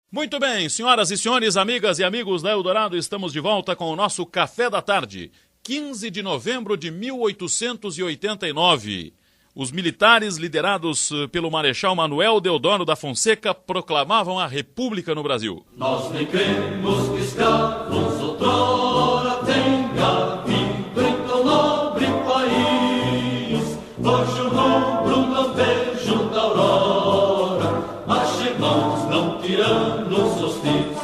Muito bem, senhoras e senhores, amigas e amigos da Eldorado, estamos de volta com o nosso Café da Tarde. 15 de novembro de 1889. Os militares, liderados pelo Marechal Manuel Deodoro da Fonseca, proclamavam a República no Brasil. Nós nem cremos que escravos outrora tenha vindo em tão nobre país. Hoje o rubro lampejo da aurora, mas irmãos não tiranos hostis.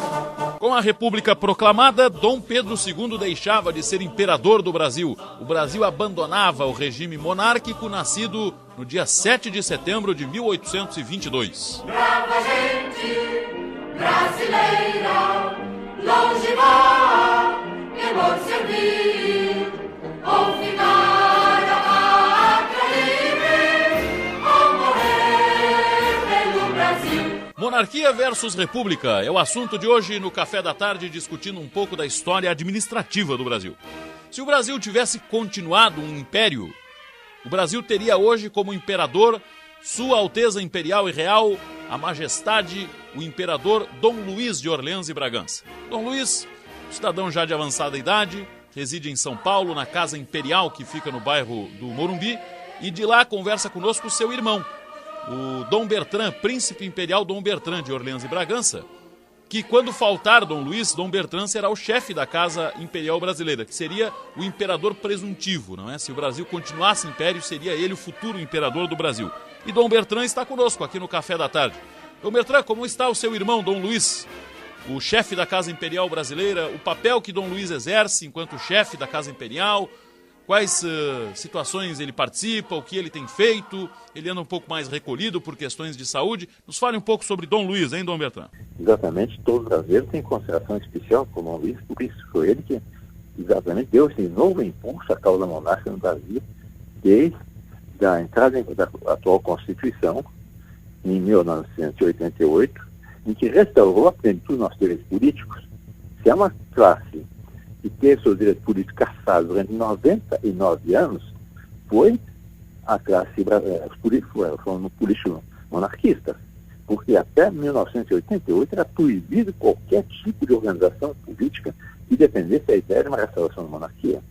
Com a República proclamada, Dom Pedro II deixava de ser imperador do Brasil. O Brasil abandonava o regime monárquico nascido no dia 7 de setembro de 1822. Brava gente brasileira, longe vá, temor servir, ou ficar a pátria livre, ou morrer pelo Brasil. Monarquia versus República é o assunto de hoje no Café da Tarde, discutindo um pouco da história administrativa do Brasil. Se o Brasil tivesse continuado um império, o Brasil teria hoje como imperador Sua Alteza Imperial e Real, a Majestade, o Imperador Dom Luís de Orleans e Bragança. Dom Luís, cidadão já de avançada idade, reside em São Paulo, na Casa Imperial, que fica no bairro do Morumbi, e de lá conversa conosco seu irmão, o Dom Bertrand, Príncipe Imperial Dom Bertrand de Orleans e Bragança, que quando faltar Dom Luís, Dom Bertrand será o chefe da Casa Imperial Brasileira, que seria o imperador presuntivo, não é? Se o Brasil continuasse império, seria ele o futuro imperador do Brasil. E Dom Bertrand está conosco aqui no Café da Tarde. Dom Bertrand, como está o seu irmão Dom Luís, o chefe da Casa Imperial Brasileira, o papel que Dom Luís exerce enquanto chefe da Casa Imperial? Quais situações ele participa, o que ele tem feito? Ele anda um pouco mais recolhido por questões de saúde. Nos fale um pouco sobre Dom Luís, hein, Dom Bertrand? Exatamente, todo brasileiro tem consideração especial por Dom Luís, por isso foi ele que exatamente deu esse novo impulso à causa monárquica no Brasil, desde a entrada da atual Constituição, em 1988, em que restaurou a plenitude dos nossos direitos políticos. Se é uma classe que teve seus direitos políticos caçados durante 99 anos, foi a classe, os políticos monarquistas, porque até 1988 era proibido qualquer tipo de organização política que dependesse da ideia de uma restauração da monarquia.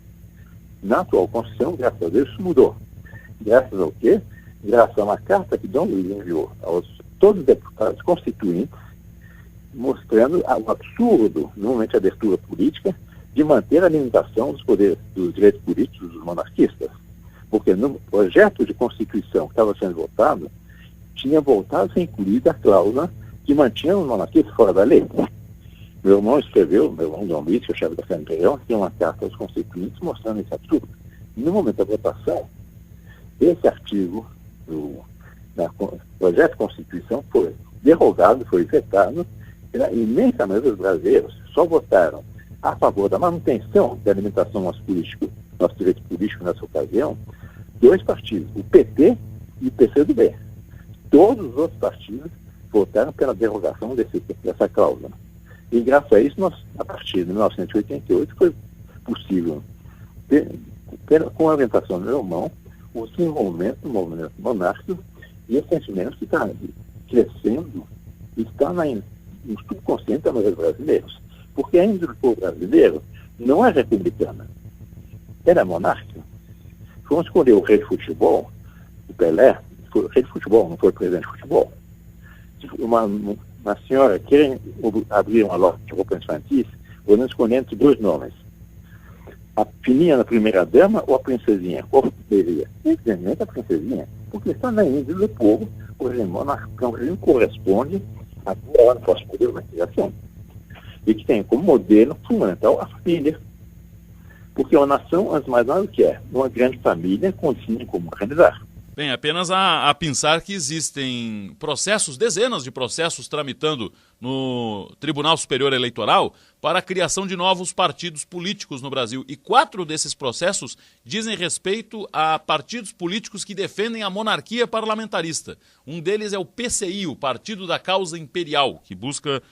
Na atual Constituição, graças a Deus, isso mudou. Graças ao quê? Graças a uma carta que Dom Luís enviou a todos os deputados constituintes, mostrando o absurdo, no momento de abertura política, de manter a limitação dos poderes, dos direitos políticos dos monarquistas. Porque no projeto de Constituição que estava sendo votado, tinha voltado a ser incluída a cláusula que mantinha os monarquistas fora da lei. Meu irmão Dom Luís, que é o chefe da Casa Imperial, tem uma carta aos constituintes mostrando esse absurdo. E no momento da votação, esse artigo do projeto de Constituição foi derrogado, foi vetado, pela imensa maioria dos brasileiros só votaram a favor da manutenção da limitação aos direitos políticos nessa ocasião, dois partidos, o PT e o PCdoB. Todos os outros partidos votaram pela derrogação dessa cláusula. E graças a isso, a partir de 1988, foi possível, com a orientação do meu irmão, o desenvolvimento do movimento monárquico e esse sentimento que está crescendo e está no subconsciente da maioria dos brasileiros. Porque a índole do povo brasileiro não é republicana, era monárquica. Vamos escolher o rei de futebol, o Pelé, foi o rei de futebol, não foi o presidente de futebol. Uma senhora quer abrir uma loja de roupas infantis, podemos escolher entre dois nomes. A fininha na primeira dama ou a princesinha? Qual seria? Evidentemente a princesinha, porque está na índole do povo, o regime monárquico, o regime corresponde à ordem pós-poder da criação. E que tem como modelo fundamental a família. Porque uma nação, antes de mais nada, o que é? Uma grande família com ensino como organizar. Bem, apenas a pensar que existem dezenas de processos tramitando no Tribunal Superior Eleitoral para a criação de novos partidos políticos no Brasil. E 4 desses processos dizem respeito a partidos políticos que defendem a monarquia parlamentarista. Um deles é o PCI, o Partido da Causa Imperial, que busca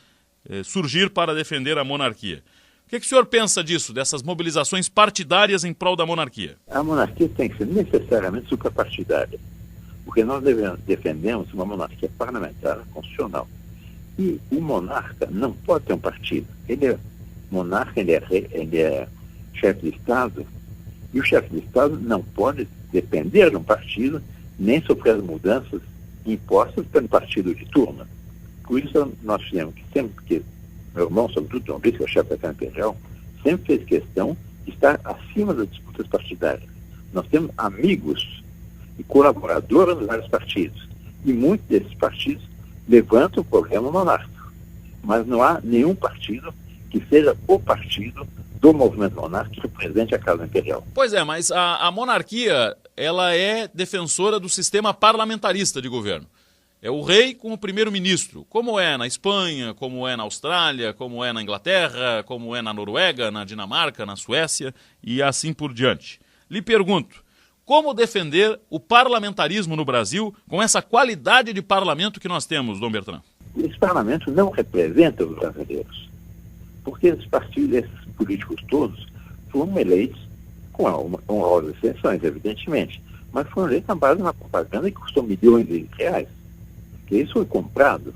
surgir para defender a monarquia. O que o senhor pensa disso, dessas mobilizações partidárias em prol da monarquia? A monarquia tem que ser necessariamente suprapartidária, porque nós defendemos uma monarquia parlamentar constitucional. que o monarca não pode ter um partido. Ele é monarca, ele é chefe de Estado, e o chefe de Estado não pode depender de um partido, nem sofrer as mudanças impostas pelo partido de turma. Por isso nós fizemos que sempre que meu irmão, sobretudo João Bispo, que é o chefe da Câmara Imperial, sempre fez questão de estar acima das disputas partidárias. Nós temos amigos e colaboradores nos vários partidos, e muitos desses partidos levantam o problema monárquico. Mas não há nenhum partido que seja o partido do movimento monárquico que represente a Casa Imperial. Pois é, mas a monarquia, ela é defensora do sistema parlamentarista de governo. É o rei com o primeiro-ministro, como é na Espanha, como é na Austrália, como é na Inglaterra, como é na Noruega, na Dinamarca, na Suécia e assim por diante. Lhe pergunto, como defender o parlamentarismo no Brasil com essa qualidade de parlamento que nós temos, Dom Bertrand? Esse parlamento não representa os brasileiros, porque esses partidos, esses políticos todos, foram eleitos com honrosas exceções, evidentemente, mas foram eleitos na base de uma propaganda que custou milhões de reais. Que isso foi comprado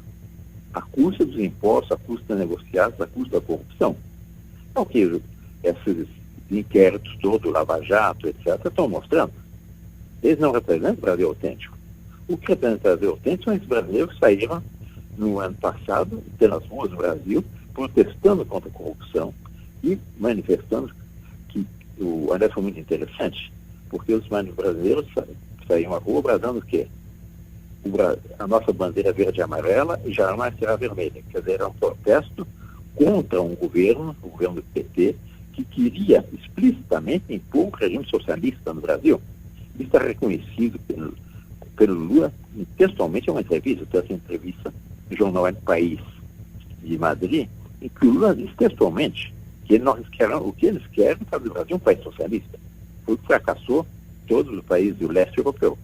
à custa dos impostos, à custa das negociadas, à custa da corrupção. Então, que esses inquéritos todos, Lava Jato, etc., estão mostrando. Eles não representam o Brasil autêntico. O que representa o Brasil autêntico são esses brasileiros que saíram no ano passado, pelas ruas do Brasil, protestando contra a corrupção e manifestando que o André foi muito interessante, porque os brasileiros saíram à rua bradando o quê? A nossa bandeira verde e amarela e jamais será vermelha. Quer dizer, era um protesto contra um governo, o governo do PT, que queria explicitamente impor o regime socialista no Brasil. Isso está reconhecido pelo Lula, textualmente é uma entrevista, essa entrevista no jornal El País de Madrid, em que o Lula diz textualmente que o que eles querem é fazer do Brasil um país socialista. Foi o que fracassou todos os países do leste europeu.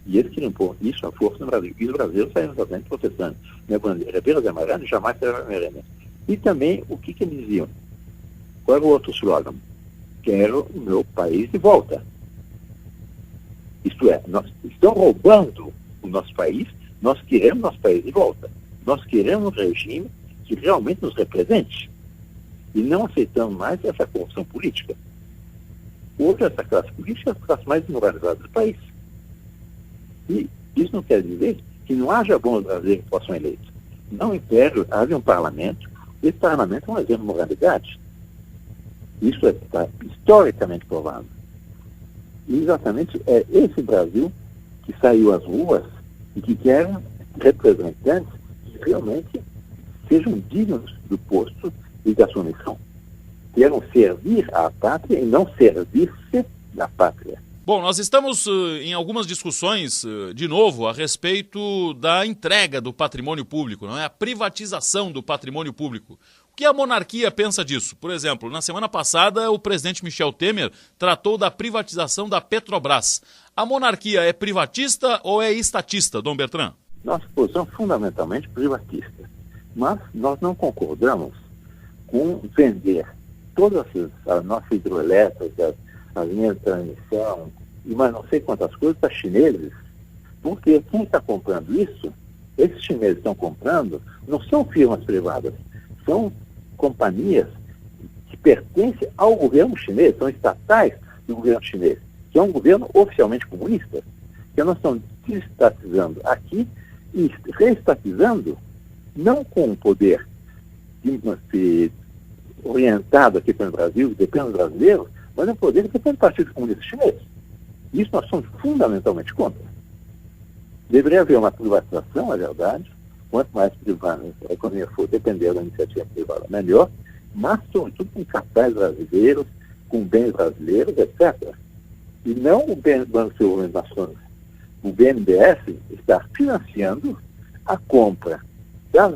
E eles queriam impor isso à força no Brasil. E os brasileiros saíram exatamente protestando. Minha bandeira verde e amarela jamais será vermelha. E também, o que eles diziam? Qual era o outro slogan? Quero o meu país de volta. Isto é, estão roubando o nosso país, nós queremos nosso país de volta. Nós queremos um regime que realmente nos represente. E não aceitamos mais essa corrupção política. Hoje, essa classe política é a classe mais desmoralizada do país. E isso não quer dizer que não haja bons brasileiros que possam eleitos. Não império, haja um parlamento. Esse parlamento é um exemplo de moralidade. Isso está historicamente provado. E exatamente é esse Brasil que saiu às ruas e que quer representantes que realmente sejam dignos do posto e da sua missão. Queiram servir à pátria e não servir-se da pátria. Bom, nós estamos em algumas discussões, de novo, a respeito da entrega do patrimônio público, não é? A privatização do patrimônio público. O que a monarquia pensa disso? Por exemplo, na semana passada, o presidente Michel Temer tratou da privatização da Petrobras. A monarquia é privatista ou é estatista, Dom Bertrand? Nossa posição é fundamentalmente privatista. Mas nós não concordamos com vender todas as nossas hidrelétricas, as linhas de transmissão, e mais não sei quantas coisas para chineses, porque quem está comprando isso, esses chineses estão comprando, não são firmas privadas, são companhias que pertencem ao governo chinês, são estatais do governo chinês, que é um governo oficialmente comunista, que nós estamos desestatizando aqui e reestatizando, não com o poder orientado aqui pelo Brasil, depende dos brasileiros, mas é um poder que depende do Partido Comunista Chinês. Isso nós somos fundamentalmente contra. Deveria haver uma privatização, é verdade. Quanto mais privada a economia for depender da iniciativa privada, melhor. Mas, sobretudo, com capitais brasileiros, com bens brasileiros, etc. E não o Banco de Desenvolvimento Nacional. O BNDES está financiando a compra das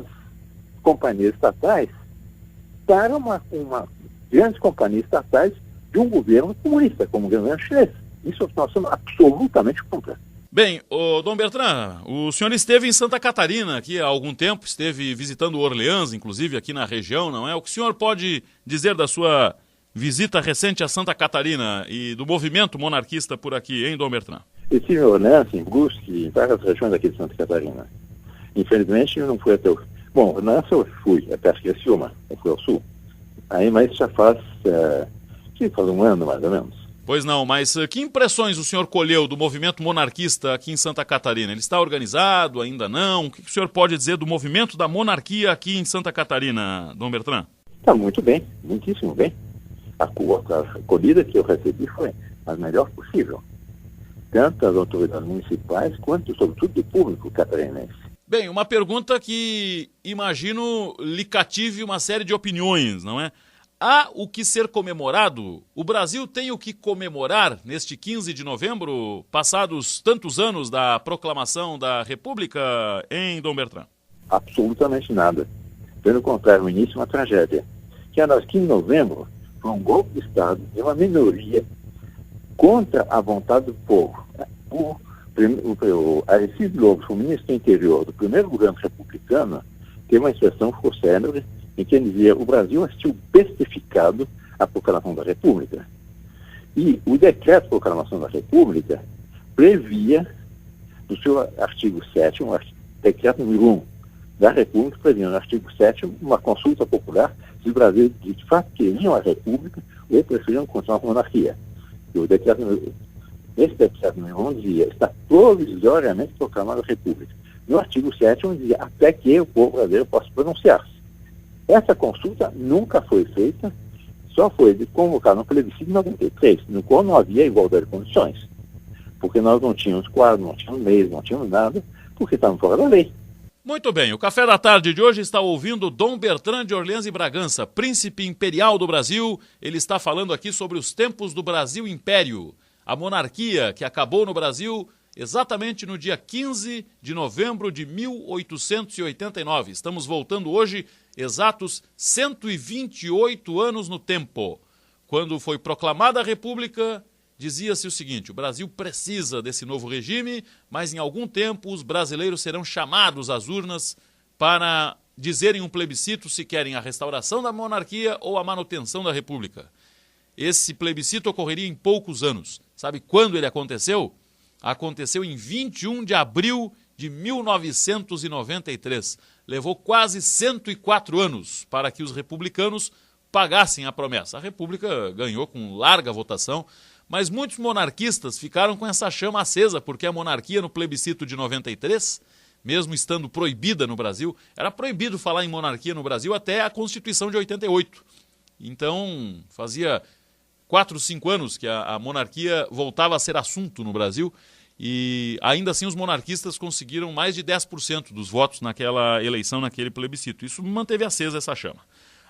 companhias estatais para uma grandes companhias estatais de um governo comunista, como o governo chinês. Isso nós somos absolutamente contra. Bem, Dom Bertrand, o senhor esteve em Santa Catarina aqui há algum tempo, esteve visitando Orleans, inclusive aqui na região, não é? O que o senhor pode dizer da sua visita recente a Santa Catarina e do movimento monarquista por aqui, hein, Dom Bertrand? Eu estive em Orleans, em Brusque, em várias regiões aqui de Santa Catarina. Infelizmente, não fui até Bom, nessa eu fui até Criciúma, eu fui ao sul. Aí, mas já faz um ano, mais ou menos. Pois não, mas que impressões o senhor colheu do movimento monarquista aqui em Santa Catarina? Ele está organizado, ainda não? O que o senhor pode dizer do movimento da monarquia aqui em Santa Catarina, Dom Bertrand? Está muito bem, muitíssimo bem. A acolhida que eu recebi foi a melhor possível. Tanto das autoridades municipais, quanto, sobretudo, do público catarinense. Bem, uma pergunta que imagino lhe cative uma série de opiniões, não é? Há o que ser comemorado? O Brasil tem o que comemorar neste 15 de novembro, passados tantos anos da proclamação da República, em Dom Bertrand? Absolutamente nada. Pelo contrário, o início é uma tragédia. Que era 15 de novembro foi um golpe de Estado de uma minoria contra a vontade do povo. O Arecibo Lobos, o ministro do Interior do primeiro governo republicano, teve uma expressão que ficou célebre, em que ele dizia: o Brasil assistiu bestificado à proclamação da República. E o decreto de proclamação da República previa, no seu artigo 7º, decreto número 1 da República, previa no artigo 7º uma consulta popular se o Brasil de fato queriam a República ou preferiam continuar com a monarquia. E o decreto, esse decreto número 1 dizia: está provisoriamente proclamada a República. No artigo 7º dizia: até que o povo brasileiro possa pronunciar-se. Essa consulta nunca foi feita, só foi convocada no plebiscito de 93, no qual não havia igualdade de condições. Porque nós não tínhamos quadro, não tínhamos leis, não tínhamos nada, porque estávamos fora da lei. Muito bem, o Café da Tarde de hoje está ouvindo Dom Bertrand de Orleans e Bragança, príncipe imperial do Brasil. Ele está falando aqui sobre os tempos do Brasil Império, a monarquia que acabou no Brasil exatamente no dia 15 de novembro de 1889. Estamos voltando hoje exatos 128 anos no tempo. Quando foi proclamada a República, dizia-se o seguinte: o Brasil precisa desse novo regime, mas em algum tempo os brasileiros serão chamados às urnas para dizerem um plebiscito se querem a restauração da monarquia ou a manutenção da República. Esse plebiscito ocorreria em poucos anos. Sabe quando ele aconteceu? Aconteceu em 21 de abril de 1993. Levou quase 104 anos para que os republicanos pagassem a promessa. A República ganhou com larga votação, mas muitos monarquistas ficaram com essa chama acesa, porque a monarquia no plebiscito de 93, mesmo estando proibida no Brasil, era proibido falar em monarquia no Brasil até a Constituição de 88. Então, fazia 4, 5 anos que a monarquia voltava a ser assunto no Brasil, e ainda assim os monarquistas conseguiram mais de 10% dos votos naquela eleição, naquele plebiscito. Isso manteve acesa essa chama.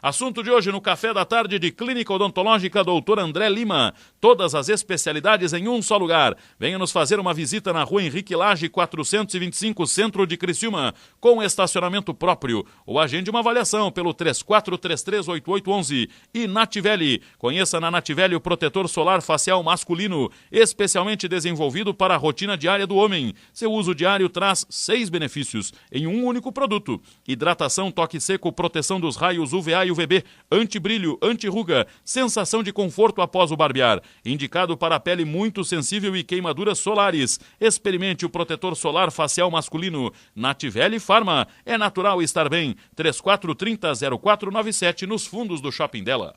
Assunto de hoje no Café da Tarde de Clínica Odontológica Dr. André Lima. Todas as especialidades em um só lugar. Venha nos fazer uma visita na Rua Henrique Lage, 425, centro de Criciúma, com estacionamento próprio. Ou agende uma avaliação pelo 34338811. E Nativelli. Conheça na Nativelli o protetor solar facial masculino, especialmente desenvolvido para a rotina diária do homem. Seu uso diário traz 6 benefícios em um único produto: hidratação, toque seco, proteção dos raios UVA e UVB, antibrilho, antirruga, sensação de conforto após o barbear. Indicado para a pele muito sensível e queimaduras solares. Experimente o protetor solar facial masculino. Nativelli Pharma. É natural estar bem. 3430-0497 nos fundos do Shopping dela.